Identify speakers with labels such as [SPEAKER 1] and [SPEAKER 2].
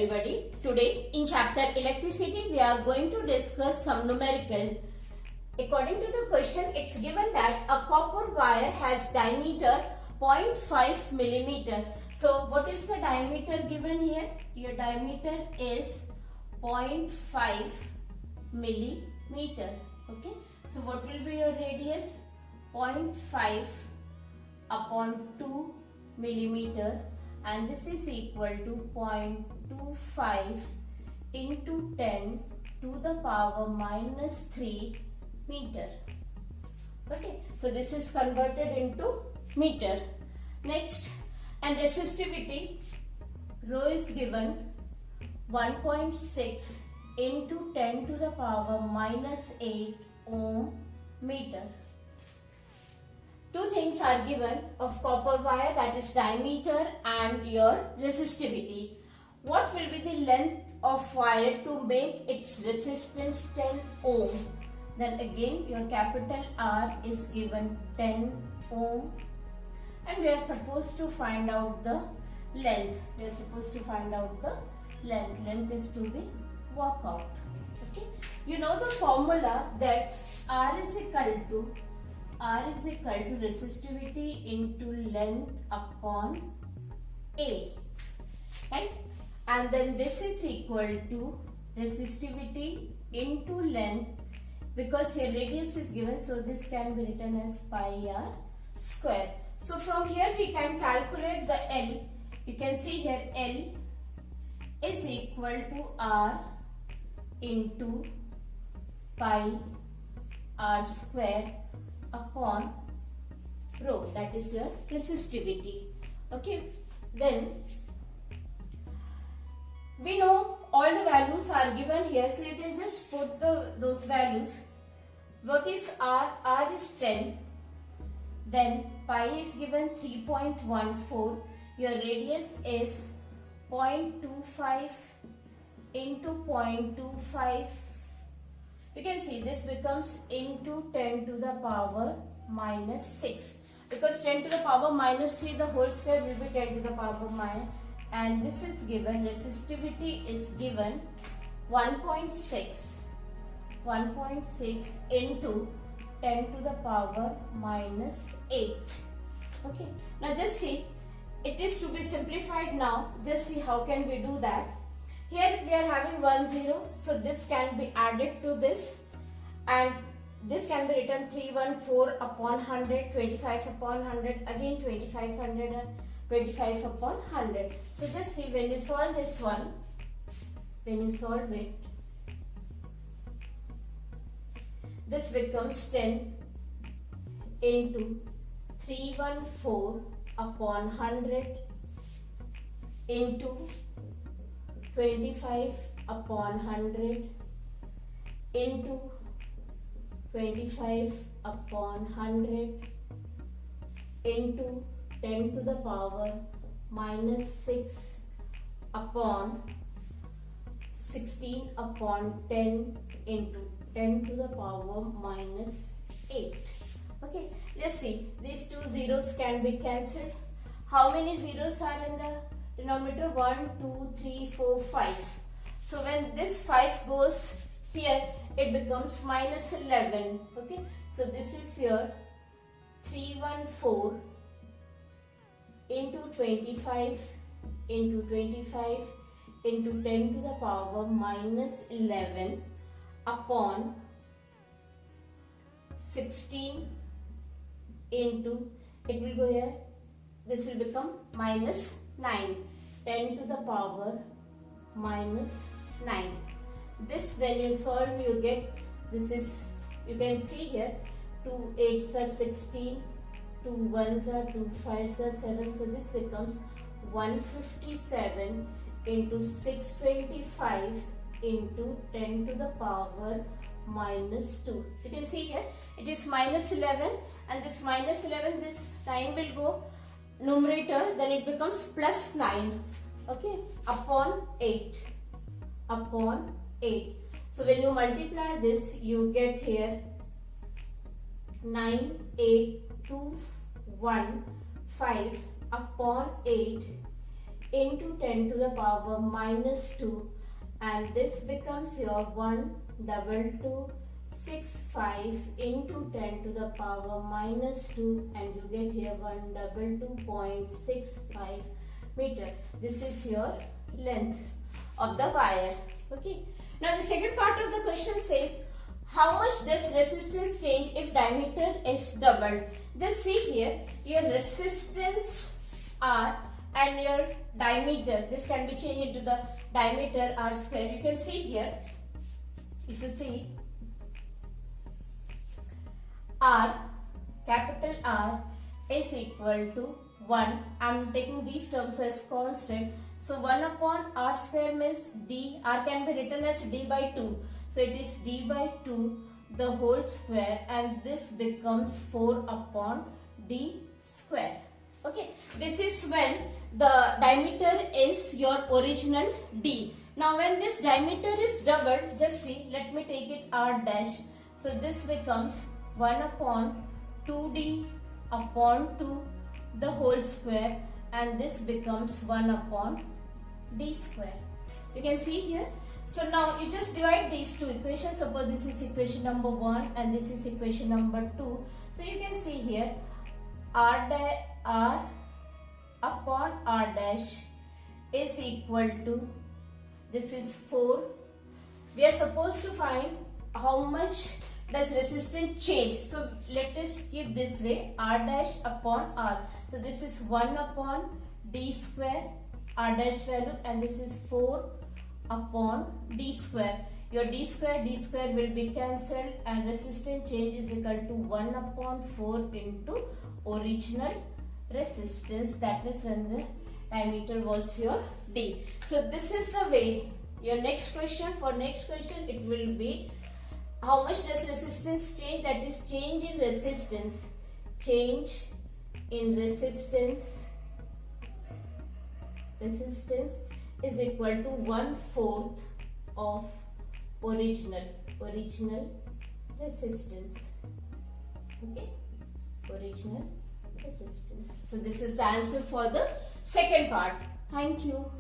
[SPEAKER 1] everybody. Today in chapter electricity we are going to discuss some numerical. According to the question, it's given that a copper wire has diameter 0.5 millimeter. So what is the diameter given here? Your diameter is 0.5 millimeter. Okay. So what will be your radius? 0.5 upon 2 millimeter, and this is equal to 0.25 into 10 to the power minus 3 meter. Okay, so this is converted into meter. Next, and resistivity, rho is given 1.6 into 10 to the power minus 8 ohm meter. Two things are given of copper wire, that is diameter and your resistivity. What will be the length of wire to make its resistance 10 ohm? Then again your capital R is given 10 ohm, and we are supposed to find out the length. Length is to be worked out. Okay. You know the formula that R is equal to resistivity into length upon A, right? And then this is equal to resistivity into length, because here radius is given, so this can be written as pi r square. So from here we can calculate the L. You can see here L is equal to R into pi r square upon rho, that is your resistivity. Okay, then we know all the values are given here, so you can just put those values. What is R? R is 10, then pi is given 3.14, your radius is 0.25 into 0.25. You can see this becomes into 10 to the power minus 6, because 10 to the power minus 3, the whole square will be 10 to the power minus, and this is given, resistivity is given 1.6 into 10 to the power minus 8. Okay, now just see, it is to be simplified now. Just see how can we do that. Here we are having 1 0, so this can be added to this, and this can be written 314 upon 100, 25 upon 100, again 25 upon 100. So just see, when you solve this one, this becomes 10 into 314 upon 100 into 25 upon 100 into 25 upon 100 into 10 to the power minus 6 upon 16 upon 10 into 10 to the power minus 8. Okay, let's see, these two zeros can be cancelled. How many zeros are in the denominator? 1, 2, 3, 4, 5. So when this 5 goes here, it becomes minus 11. Okay, so this is here 314 into 25 into 25 into 10 to the power minus 11 upon 16 into, it will go here, this will become minus 9, 10 to the power minus 9. This when you solve, you get, this is, you can see here, 2 8s are 16, 2 1s are 2 5s are 7, so this becomes 157 into 625 into 10 to the power minus 2. You can see here, it is minus 11, and this minus 11, this time will go numerator, then it becomes plus 9, okay, upon 8. So when you multiply this, you get here 9, 8, 2, 1, 5 upon 8 into 10 to the power minus 2, and this becomes your 12265 into 10 to the power minus 2, and you get here 122.65 meter. This is your length of the wire. Okay. Now the second part of the question says, how much does resistance change if diameter is doubled? Just see here, your resistance R and your diameter, this can be changed into the diameter R square. You can see here, if you see, R, capital R is equal to 1. I am taking these terms as constant. So 1 upon R square means D. R can be written as D by 2. So it is D by 2 the whole square, and this becomes 4 upon D square. Okay. This is when the diameter is your original D. Now when this diameter is doubled, just see, let me take it R dash. So this becomes 1 upon 2D upon 2 the whole square, and this becomes 1 upon D square. You can see here. So now you just divide these two equations. Suppose this is equation number 1 and this is equation number 2. So you can see here R upon R dash is equal to, this is 4. We are supposed to find how much does resistance change. So let us keep this way, R dash upon R. So this is 1 upon D square, R dash value, and this is 4 upon D square. Your D square will be cancelled, and resistance change is equal to 1 upon 4 into original resistance, that is when the diameter was your D. So this is the way. Your next question, it will be, how much does resistance change? That is change in resistance. Change in resistance is equal to 1/4 of original resistance. Okay, original resistance. So this is the answer for the second part. Thank you.